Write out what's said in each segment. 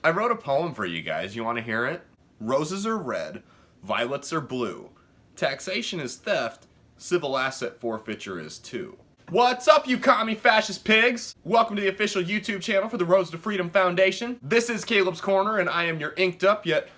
I wrote a poem for you guys. You want to hear it? Roses are red, violets are blue. Taxation is theft, civil asset forfeiture is too. What's up, you commie fascist pigs? Welcome to the official YouTube channel for the Roads to Freedom Foundation. This is Caleb's Corner, and I am your inked up yet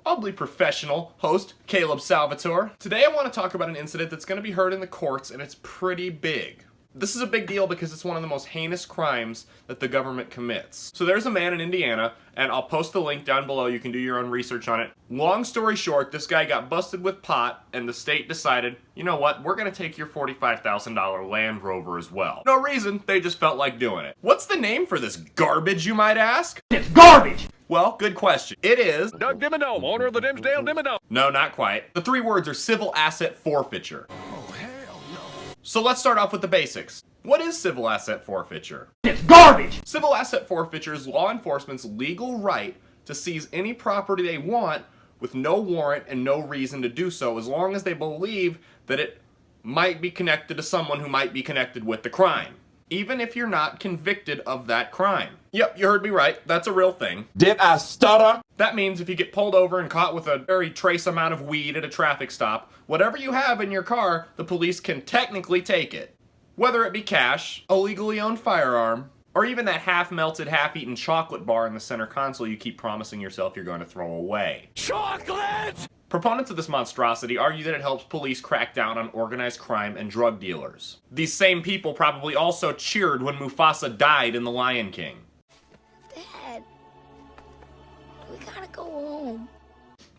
oddly professional host, Caleb Salvatore. Today I want to talk about an incident that's going to be heard in the courts, and it's pretty big. This is a big deal because it's one of the most heinous crimes that the government commits. So there's a man in Indiana, and I'll post the link down below. You can do your own research on it. Long story short, this guy got busted with pot, and the state decided, you know what, we're gonna take your $45,000 Land Rover as well. No reason, they just felt like doing it. What's the name for this garbage, you might ask? It's garbage! Well, good question. It is Doug Dimmadome, owner of the Dimsdale Dimmadome. No, not quite. The three words are civil asset forfeiture. So let's start off with the basics. What is civil asset forfeiture? It's garbage! Civil asset forfeiture is law enforcement's legal right to seize any property they want with no warrant and no reason to do so, as long as they believe that it might be connected to someone who might be connected with the crime, even if you're not convicted of that crime. Yep, you heard me right. That's a real thing. Did I stutter? That means if you get pulled over and caught with a very trace amount of weed at a traffic stop, whatever you have in your car, the police can technically take it. Whether it be cash, a legally owned firearm, or even that half-melted, half-eaten chocolate bar in the center console you keep promising yourself you're going to throw away. Chocolate! Proponents of this monstrosity argue that it helps police crack down on organized crime and drug dealers. These same people probably also cheered when Mufasa died in The Lion King. Dad, we gotta go home.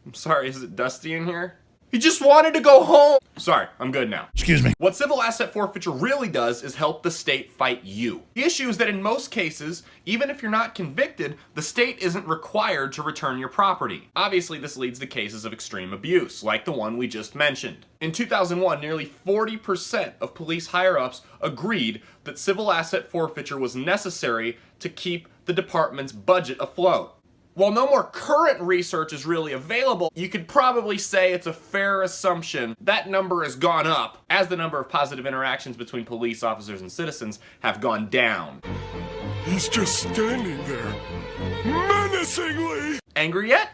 I'm sorry, is it dusty in here? He just wanted to go home! Sorry, I'm good now. Excuse me. What civil asset forfeiture really does is help the state fight you. The issue is that in most cases, even if you're not convicted, the state isn't required to return your property. Obviously, this leads to cases of extreme abuse, like the one we just mentioned. In 2001, nearly 40% of police higher-ups agreed that civil asset forfeiture was necessary to keep the department's budget afloat. While no more current research is really available, you could probably say it's a fair assumption that number has gone up as the number of positive interactions between police officers and citizens have gone down. He's just standing there, menacingly. Angry yet?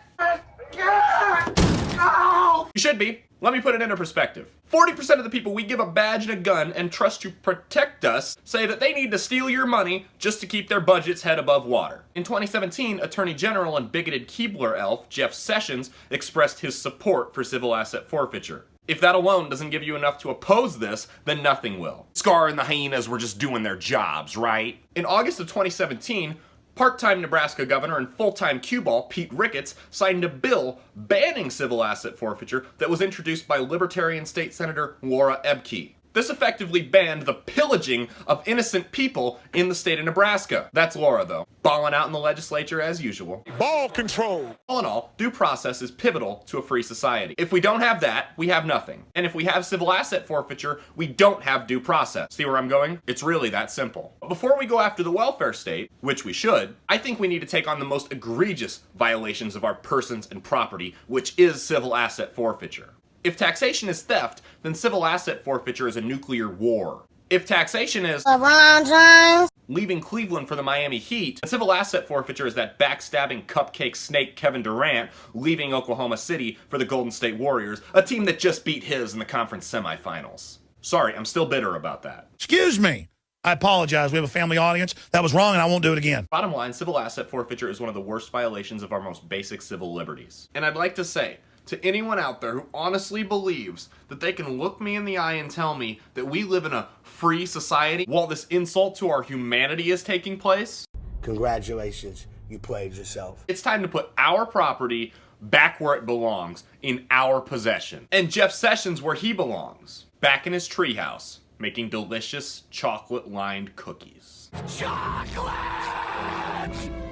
You should be. Let me put it into perspective. 40% of the people we give a badge and a gun and trust to protect us say that they need to steal your money just to keep their budget's head above water. In 2017, Attorney General and bigoted Keebler elf Jeff Sessions expressed his support for civil asset forfeiture. If that alone doesn't give you enough to oppose this, then nothing will. Scar and the hyenas were just doing their jobs, right? In August of 2017, part-time Nebraska governor and full-time cue ball Pete Ricketts signed a bill banning civil asset forfeiture that was introduced by Libertarian State Senator Laura Ebke. This effectively banned the pillaging of innocent people in the state of Nebraska. That's Laura, though. Balling out in the legislature as usual. Ball control. All in all, due process is pivotal to a free society. If we don't have that, we have nothing. And if we have civil asset forfeiture, we don't have due process. See where I'm going? It's really that simple. But before we go after the welfare state, which we should, I think we need to take on the most egregious violations of our persons and property, which is civil asset forfeiture. If taxation is theft, then civil asset forfeiture is a nuclear war. If taxation is LeBron James leaving Cleveland for the Miami Heat, then civil asset forfeiture is that backstabbing cupcake snake Kevin Durant leaving Oklahoma City for the Golden State Warriors, a team that just beat his in the conference semifinals. Sorry, I'm still bitter about that. Excuse me. I apologize. We have a family audience. That was wrong, and I won't do it again. Bottom line, civil asset forfeiture is one of the worst violations of our most basic civil liberties. And I'd like to say, to anyone out there who honestly believes that they can look me in the eye and tell me that we live in a free society while this insult to our humanity is taking place, congratulations, you played yourself. it's time to put our property back where it belongs, in our possession. And Jeff Sessions where he belongs, back in his treehouse, making delicious chocolate-lined cookies. Chocolate!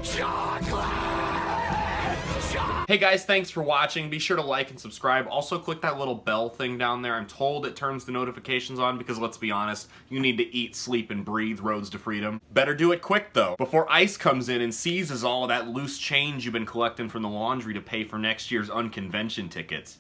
Chocolate! Hey guys, thanks for watching. Be sure to like and subscribe. Also click that little bell thing down there. I'm told it turns the notifications on because, let's be honest, you need to eat, sleep, and breathe Roads to Freedom. Better do it quick though, before ICE comes in and seizes all of that loose change you've been collecting from the laundry to pay for next year's unconvention tickets.